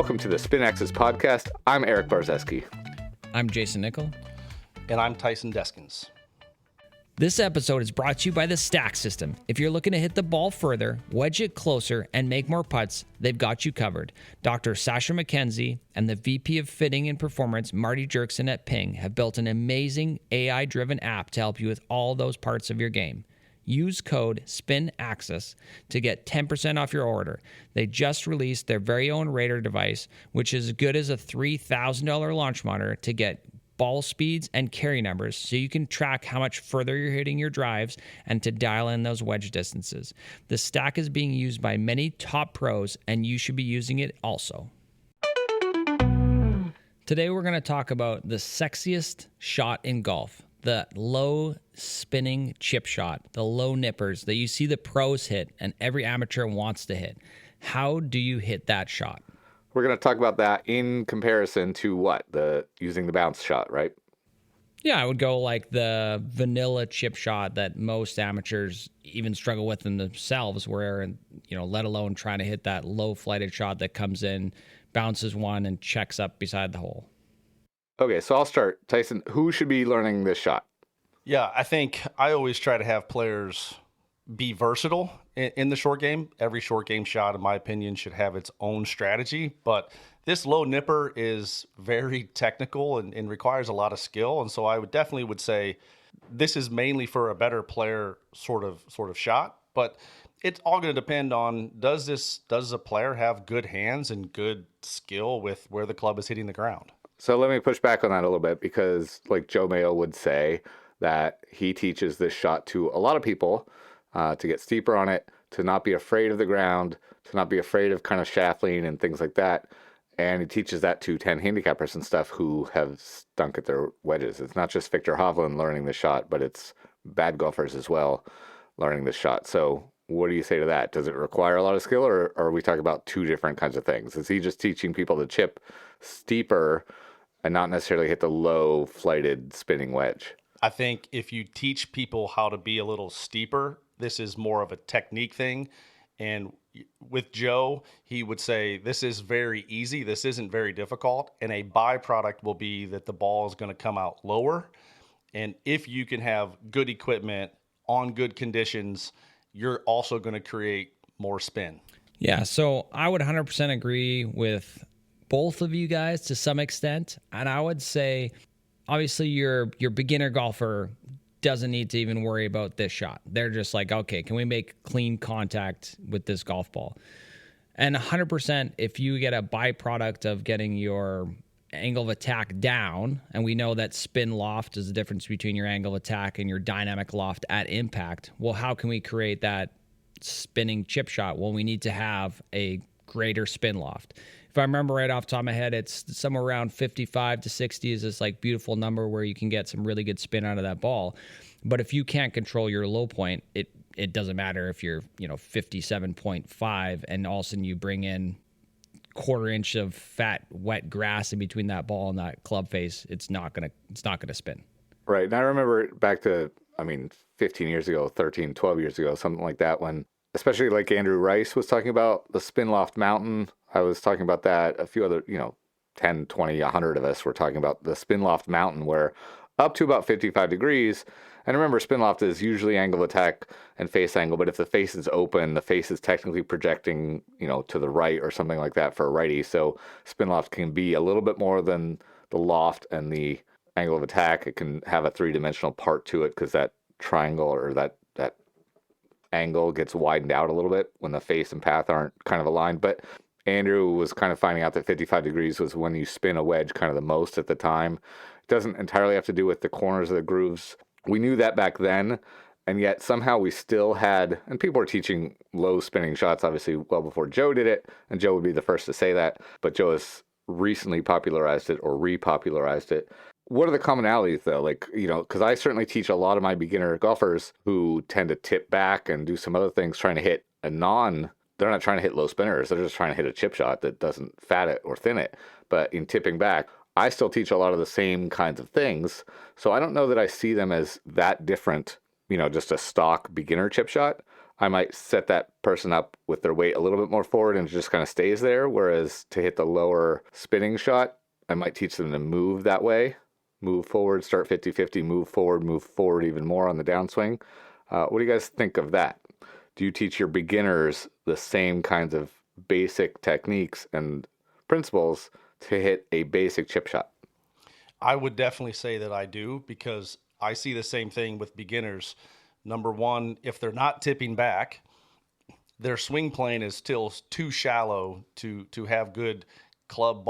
Welcome to the Spin Axis podcast. I'm Erik Barzeski. I'm Jayson Nickol. And I'm Tyson Deskins. This episode is brought to you by the Stack System. If you're looking to hit the ball further, wedge it closer, and make more putts, they've got you covered. Dr. Sasha McKenzie and the VP of Fitting and Performance, Marty Jerkson at Ping, have built an amazing AI-driven app to help you with all those parts of your game. Use code SPINAXIS to get 10% off your order. They just released their very own radar device, which is as good as a $3,000 launch monitor to get ball speeds and carry numbers so you can track how much further you're hitting your drives and to dial in those wedge distances. The Stack is being used by many top pros, and you should be using it also. Today we're going to talk about the sexiest shot in golf. The low spinning chip shot, the low nippers that you see the pros hit and every amateur wants to hit. How do you hit that shot? We're going to talk about that in comparison to what? Using the bounce shot, right? Yeah, I would go like the vanilla chip shot that most amateurs even struggle with in themselves, where, let alone trying to hit that low flighted shot that comes in, bounces one, and checks up beside the hole. Okay, so I'll start. Tyson, who should be learning this shot? Yeah, I think I always try to have players be versatile in the short game. Every short game shot, in my opinion, should have its own strategy. But this low nipper is very technical and requires a lot of skill. And so I would say this is mainly for a better player sort of shot. But it's all going to depend on, does a player have good hands and good skill with where the club is hitting the ground? So let me push back on that a little bit, because like Joe Mayo would say that he teaches this shot to a lot of people to get steeper on it, to not be afraid of the ground, to not be afraid of kind of shaft lean and things like that. And he teaches that to 10 handicappers and stuff who have stunk at their wedges. It's not just Victor Hovland learning the shot, but it's bad golfers as well learning the shot. So what do you say to that? Does it require a lot of skill, or are we talking about two different kinds of things? Is he just teaching people to chip steeper and not necessarily hit the low flighted spinning wedge? I think if you teach people how to be a little steeper, this is more of a technique thing. And with Joe, he would say, this is very easy. This isn't very difficult. And a byproduct will be that the ball is going to come out lower. And if you can have good equipment on good conditions, you're also going to create more spin. Yeah, so I would 100% agree with both of you guys to some extent. And I would say, obviously, your beginner golfer doesn't need to even worry about this shot. They're just like, okay, can we make clean contact with this golf ball? And 100%, if you get a byproduct of getting your angle of attack down, and we know that spin loft is the difference between your angle of attack and your dynamic loft at impact. Well, how can we create that spinning chip shot? Well, we need to have a greater spin loft. If I remember right off the top of my head, it's somewhere around 55 to 60 is this like beautiful number where you can get some really good spin out of that ball. But if you can't control your low point, it doesn't matter if you're 57.5 and all of a sudden you bring in quarter inch of fat wet grass in between that ball and that club face. It's not gonna spin. Right. And I remember back to 15 years ago, 13, 12 years ago, something like that, when especially like Andrew Rice was talking about the spin loft mountain. I was talking about that. A few other, 10, 20, 100 of us were talking about the spin loft mountain, where up to about 55 degrees. And remember, spin loft is usually angle of attack and face angle, but if the face is open, the face is technically projecting, to the right or something like that for a righty. So spin loft can be a little bit more than the loft and the angle of attack. It can have a three-dimensional part to it because that triangle or that angle gets widened out a little bit when the face and path aren't kind of aligned. But Andrew was kind of finding out that 55 degrees was when you spin a wedge kind of the most at the time. It doesn't entirely have to do with the corners of the grooves. We knew that back then, and yet somehow we still had, and people were teaching low spinning shots, obviously, well before Joe did it, and Joe would be the first to say that, but Joe has recently popularized it or repopularized it. What are the commonalities, though? Because I certainly teach a lot of my beginner golfers who tend to tip back and do some other things trying to hit they're not trying to hit low spinners. They're just trying to hit a chip shot that doesn't fat it or thin it. But in tipping back, I still teach a lot of the same kinds of things. So I don't know that I see them as that different, just a stock beginner chip shot. I might set that person up with their weight a little bit more forward and it just kind of stays there. Whereas to hit the lower spinning shot, I might teach them to move that way, move forward, start 50-50, move forward even more on the downswing. What do you guys think of that? Do you teach your beginners the same kinds of basic techniques and principles to hit a basic chip shot? I would definitely say that I do, because I see the same thing with beginners. Number one, if they're not tipping back, their swing plane is still too shallow to have good club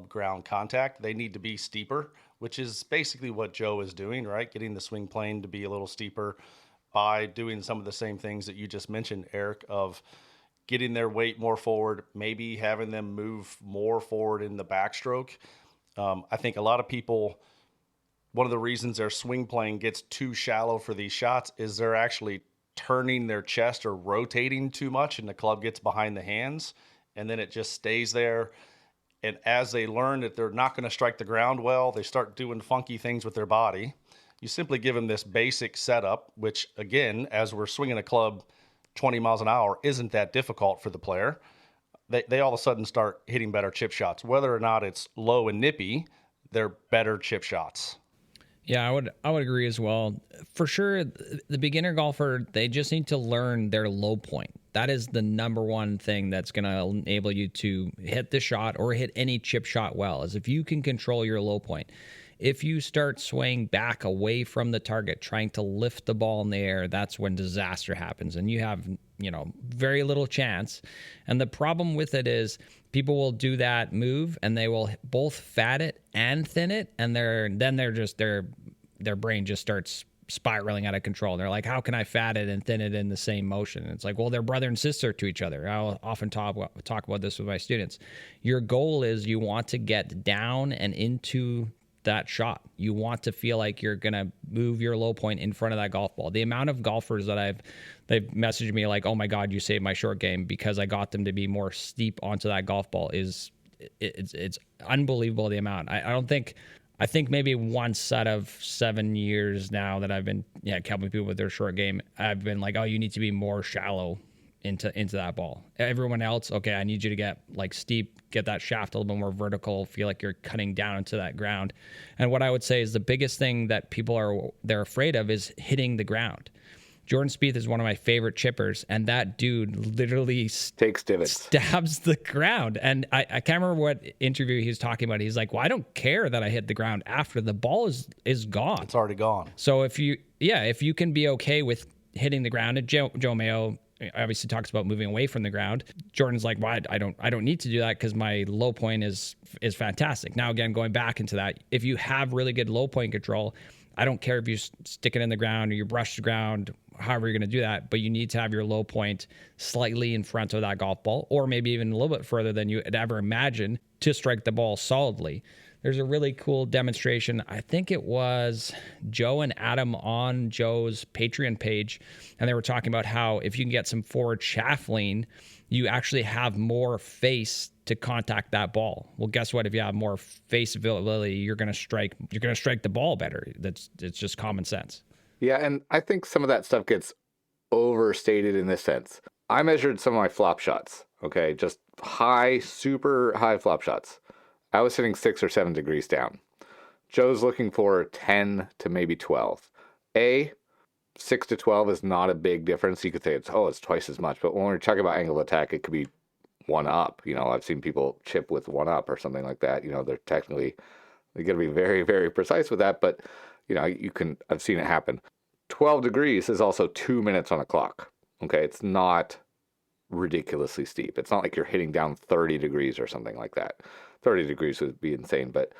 ground contact. They need to be steeper, which is basically what Joe is doing, right? Getting the swing plane to be a little steeper by doing some of the same things that you just mentioned, Eric, of getting their weight more forward, maybe having them move more forward in the backstroke. I think a lot of people, one of the reasons their swing plane gets too shallow for these shots is they're actually turning their chest or rotating too much, and the club gets behind the hands, and then it just stays there. And as they learn that they're not going to strike the ground well, they start doing funky things with their body. You simply give them this basic setup, which, again, as we're swinging a club 20 miles an hour, isn't that difficult for the player. They all of a sudden start hitting better chip shots. Whether or not it's low and nippy, they're better chip shots. Yeah, I would agree as well. For sure, the beginner golfer, they just need to learn their low point. That is the number one thing that's going to enable you to hit the shot or hit any chip shot well, is if you can control your low point. If you start swaying back away from the target, trying to lift the ball in the air, that's when disaster happens, and you have, very little chance. And the problem with it is people will do that move and they will both fat it and thin it, and their brain just starts spiraling out of control. And they're like, how can I fat it and thin it in the same motion? And it's like, well, they're brother and sister to each other. I'll often talk about this with my students. Your goal is you want to get down and into that shot. You want to feel like you're going to move your low point in front of that golf ball. The amount of golfers that they've messaged me like, oh my God, you saved my short game because I got them to be more steep onto that golf ball it's unbelievable, the amount. I think maybe once out of 7 years now that I've been helping people with their short game, I've been like, oh, you need to be more shallow into that ball. Everyone else, okay, I need you to get like steep, get that shaft a little bit more vertical, feel like you're cutting down into that ground. And what I would say is the biggest thing that they're afraid of is hitting the ground. Jordan Spieth is one of my favorite chippers, and that dude literally takes divots, stabs the ground. And I can't remember what interview he was talking about. He's like, well, I don't care that I hit the ground after the ball is gone. It's already gone. So if you can be okay with hitting the ground, and Joe Mayo obviously talks about moving away from the ground. Jordan's like, well, I don't need to do that because my low point is fantastic. Now, again, going back into that, if you have really good low point control, I don't care if you stick it in the ground or you brush the ground, however you're going to do that, but you need to have your low point slightly in front of that golf ball, or maybe even a little bit further than you had ever imagined to strike the ball solidly. There's a really cool demonstration. I think it was Joe and Adam on Joe's Patreon page, and they were talking about how if you can get some forward shaft lean, you actually have more face to contact that ball. Well, guess what? If you have more face availability, you're going to strike the ball better. It's just common sense. Yeah, and I think some of that stuff gets overstated in this sense. I measured some of my flop shots, okay? Just super high flop shots. I was sitting 6 or 7 degrees down. Joe's looking for 10 to maybe 12. 6 to 12 is not a big difference. You could say it's twice as much. But when we're talking about angle of attack, it could be 1 up. I've seen people chip with 1 up or something like that. They're got to be very, very precise with that. But, I've seen it happen. 12 degrees is also 2 minutes on a clock. Okay, it's not ridiculously steep. It's not like you're hitting down 30 degrees or something like that. 30 degrees would be insane, but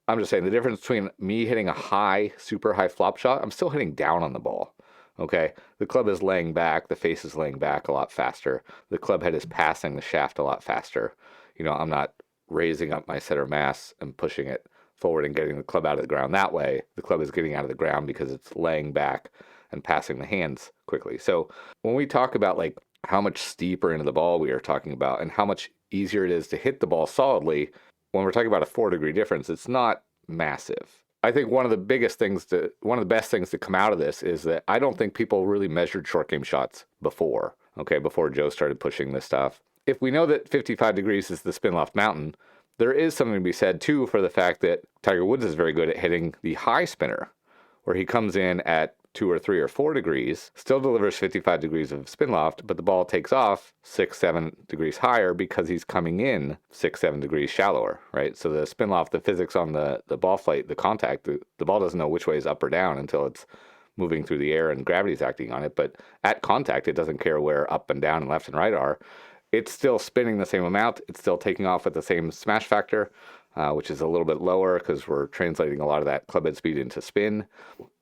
I'm just saying the difference between me hitting a super high flop shot, I'm still hitting down on the ball, okay? The club is laying back, the face is laying back a lot faster. The club head is passing the shaft a lot faster. I'm not raising up my center mass and pushing it forward and getting the club out of the ground that way. The club is getting out of the ground because it's laying back and passing the hands quickly. So when we talk about like how much steeper into the ball we are talking about and how much easier it is to hit the ball solidly, when we're talking about a 4 degree difference, it's not massive. I think one of the best things to come out of this is that I don't think people really measured short game shots before. Okay, before Joe started pushing this stuff. If we know that 55 degrees is the spin loft mountain, there is something to be said too for the fact that Tiger Woods is very good at hitting the high spinner, where he comes in at 2 or 3 or 4 degrees, still delivers 55 degrees of spin loft, but the ball takes off 6, 7 degrees higher because he's coming in 6, 7 degrees shallower, right? So the spin loft, the physics on the ball flight, the contact, the ball doesn't know which way is up or down until it's moving through the air and gravity's acting on it. But at contact, it doesn't care where up and down and left and right are. It's still spinning the same amount. It's still taking off at the same smash factor, which is a little bit lower because we're translating a lot of that clubhead speed into spin.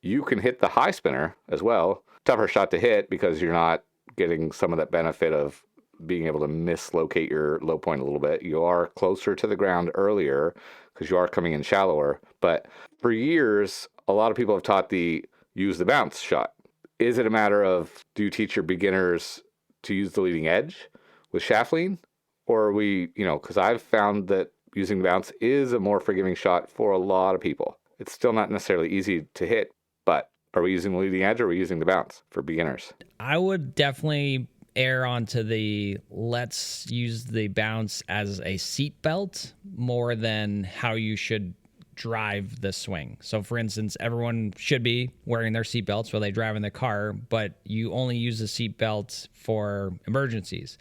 You can hit the high spinner as well. Tougher shot to hit because you're not getting some of that benefit of being able to mislocate your low point a little bit. You are closer to the ground earlier because you are coming in shallower. But for years, a lot of people have taught the use the bounce shot. Is it a matter of, do you teach your beginners to use the leading edge with shaft lean? Or are we, because I've found that using the bounce is a more forgiving shot for a lot of people. It's still not necessarily easy to hit, but are we using the leading edge or are we using the bounce for beginners? I would definitely err onto the let's use the bounce as a seat belt more than how you should drive the swing. So for instance, everyone should be wearing their seat belts while they drive in the car, but you only use the seat belt for emergencies.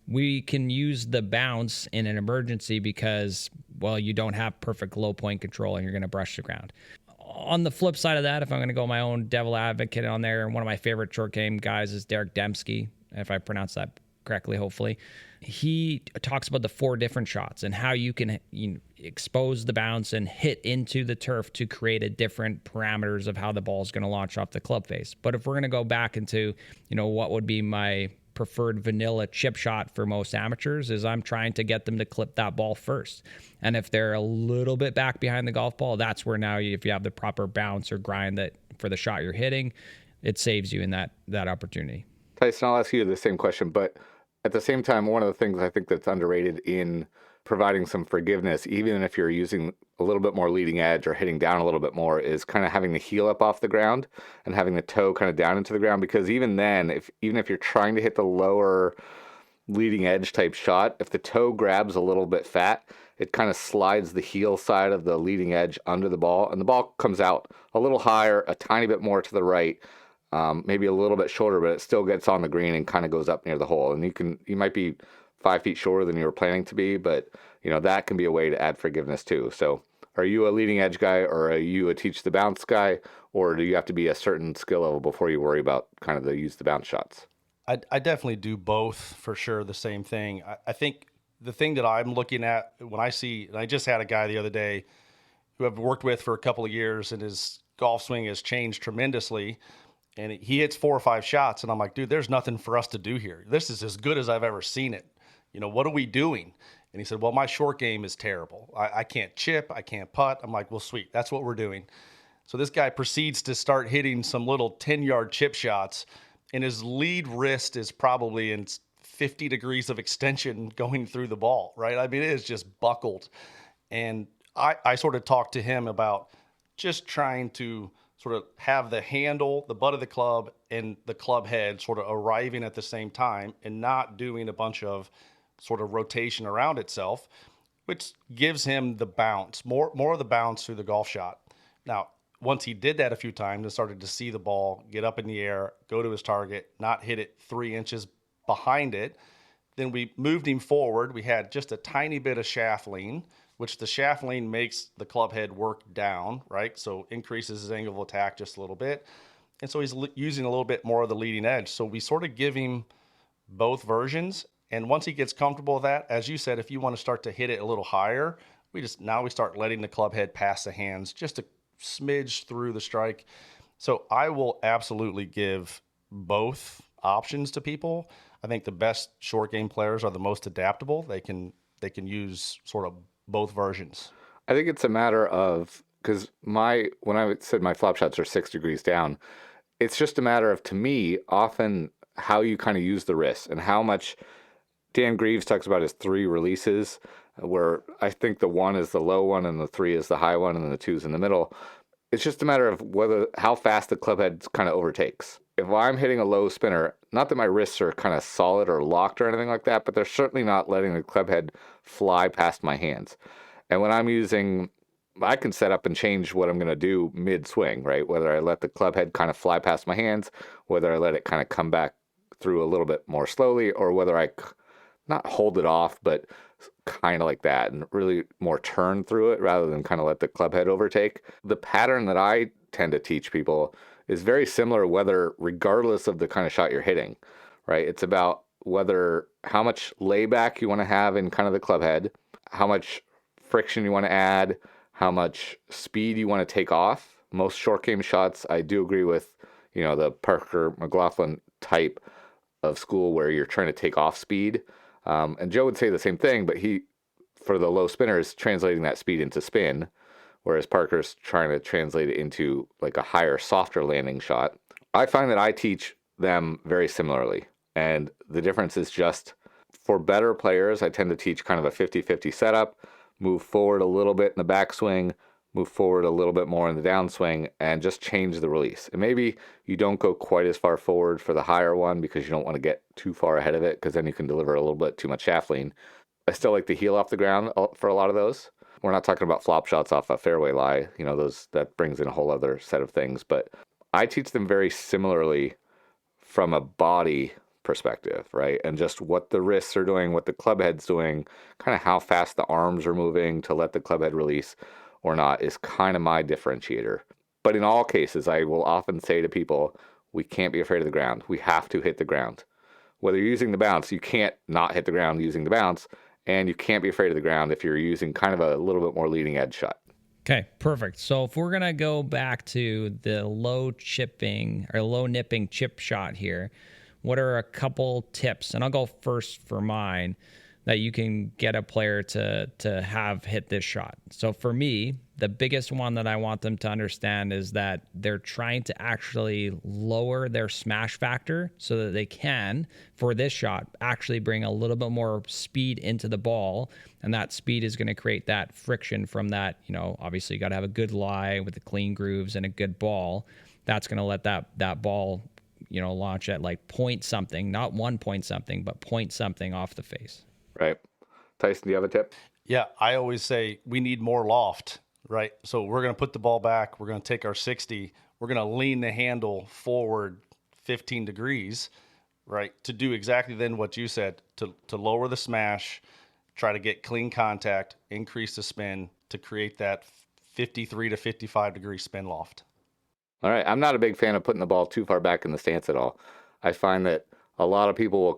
We can use the bounce in an emergency because, well, you don't have perfect low point control and you're going to brush the ground. On the flip side of that, if I'm going to go my own devil advocate on there, one of my favorite short game guys is Deskins, if I pronounce that correctly, hopefully. He talks about the 4 different shots and how you can expose the bounce and hit into the turf to create a different parameters of how the ball is going to launch off the club face. But if we're going to go back into, what would be my preferred vanilla chip shot for most amateurs, is I'm trying to get them to clip that ball first. And if they're a little bit back behind the golf ball, that's where now if you have the proper bounce or grind that for the shot you're hitting, it saves you in that opportunity. Tyson, I'll ask you the same question, but at the same time, one of the things I think that's underrated in providing some forgiveness, even if you're using a little bit more leading edge or hitting down a little bit more, is kind of having the heel up off the ground and having the toe kind of down into the ground. Because even then, even if you're trying to hit the lower leading edge type shot, if the toe grabs a little bit fat, it kind of slides the heel side of the leading edge under the ball, and the ball comes out a little higher, a tiny bit more to the right, maybe a little bit shorter, but it still gets on the green and kind of goes up near the hole. And you might be 5 feet shorter than you were planning to be, but that can be a way to add forgiveness too. So are you a leading edge guy, or are you a teach the bounce guy, or do you have to be a certain skill level before you worry about kind of the use the bounce shots? I definitely do both for sure. The same thing. I think the thing that I'm looking at when I see, and I just had a guy the other day who I've worked with for a couple of years, and his golf swing has changed tremendously. And he hits 4 or 5 shots, and I'm like, dude, there's nothing for us to do here. This is as good as I've ever seen it. What are we doing? And he said, well, my short game is terrible. I can't chip. I can't putt. I'm like, well, sweet. That's what we're doing. So this guy proceeds to start hitting some little 10-yard chip shots, and his lead wrist is probably in 50 degrees of extension going through the ball, right? I mean, it is just buckled. And I sort of talked to him about just trying to sort of have the handle, the butt of the club, and the club head sort of arriving at the same time and not doing a bunch of sort of rotation around itself, which gives him the bounce, more of the bounce through the golf shot. Now, once he did that a few times and started to see the ball get up in the air, go to his target, not hit it 3 inches behind it, then we moved him forward. We had just a tiny bit of shaft lean, which the shaft lean makes the club head work down, right? So increases his angle of attack just a little bit. And so he's using a little bit more of the leading edge. So we sort of give him both versions. And once he gets comfortable with that, as you said, if you want to start to hit it a little higher, we start letting the club head pass the hands just a smidge through the strike. So I will absolutely give both options to people. I think the best short game players are the most adaptable. They can use sort of both versions. I think it's a matter of, because when I said my flop shots are 6 degrees down, it's just a matter of, to me, often how you kind of use the wrist and how much. Dan Greaves talks about his 3 releases. where I think the 1 is the low one and the 3 is the high one and then the 2 is in the middle. It's just a matter of how fast the club head kind of overtakes. If I'm hitting a low spinner, not that my wrists are kind of solid or locked or anything like that, but they're certainly not letting the club head fly past my hands. And when I'm using, I can set up and change what I'm going to do mid-swing, right? Whether I let the club head kind of fly past my hands, whether I let it kind of come back through a little bit more slowly, or whether I not hold it off, but kind of like that and really more turn through it rather than kind of let the club head overtake. The pattern that I tend to teach people is very similar regardless of the kind of shot you're hitting, right? It's about how much layback you want to have in kind of the club head, how much friction you want to add, how much speed you want to take off. Most short game shots, I do agree with, the Parker McLaughlin type of school where you're trying to take off speed. And Joe would say the same thing, but for the low spinner, is translating that speed into spin, whereas Parker's trying to translate it into like a higher, softer landing shot. I find that I teach them very similarly. And the difference is just for better players, I tend to teach kind of a 50-50 setup, move forward a little bit in the backswing, move forward a little bit more in the downswing, and just change the release. And maybe you don't go quite as far forward for the higher one because you don't want to get too far ahead of it, because then you can deliver a little bit too much shaft lean. I still like to heel off the ground for a lot of those. We're not talking about flop shots off a fairway lie. That brings in a whole other set of things. But I teach them very similarly from a body perspective, right? And just what the wrists are doing, what the club head's doing, kind of how fast the arms are moving to let the club head release or not is kind of my differentiator. But in all cases, I will often say to people, we can't be afraid of the ground. We have to hit the ground. Whether you're using the bounce, you can't not hit the ground using the bounce, and you can't be afraid of the ground if you're using kind of a little bit more leading edge shot. Okay, perfect. So if we're going to go back to the low nipping chip shot here, what are a couple tips? And I'll go first for mine that you can get a player to have hit this shot. So for me, the biggest one that I want them to understand is that they're trying to actually lower their smash factor so that they can, for this shot, actually bring a little bit more speed into the ball. And that speed is going to create that friction from that, obviously you got to have a good lie with the clean grooves and a good ball. That's going to let that ball, launch at like point something, not 1 point something, but point something off the face. Right. Tyson, do you have a tip? Yeah, I always say we need more loft, right? So we're going to put the ball back. We're going to take our 60. We're going to lean the handle forward 15 degrees, right? To do exactly then what you said, to lower the smash, try to get clean contact, increase the spin to create that 53 to 55 degree spin loft. All right. I'm not a big fan of putting the ball too far back in the stance at all. I find that a lot of people will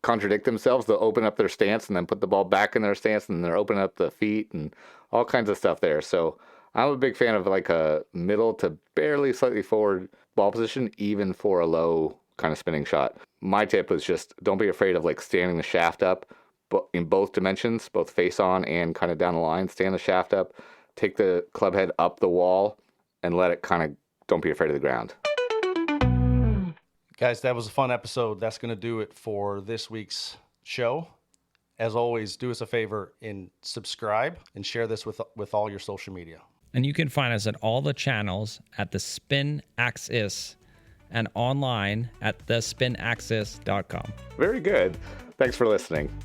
contradict themselves. They'll open up their stance and then put the ball back in their stance, and they're opening up the feet and all kinds of stuff there. So I'm a big fan of like a middle to barely slightly forward ball position, even for a low kind of spinning shot. My tip was just don't be afraid of like standing the shaft up in both dimensions, both face on and kind of down the line. Stand the shaft up, take the club head up the wall, and let it kind of, don't be afraid of the ground. Guys, that was a fun episode. That's going to do it for this week's show. As always, do us a favor and subscribe and share this with all your social media. And you can find us at all the channels at the Spin Axis and online at thespinaxis.com. Very good. Thanks for listening.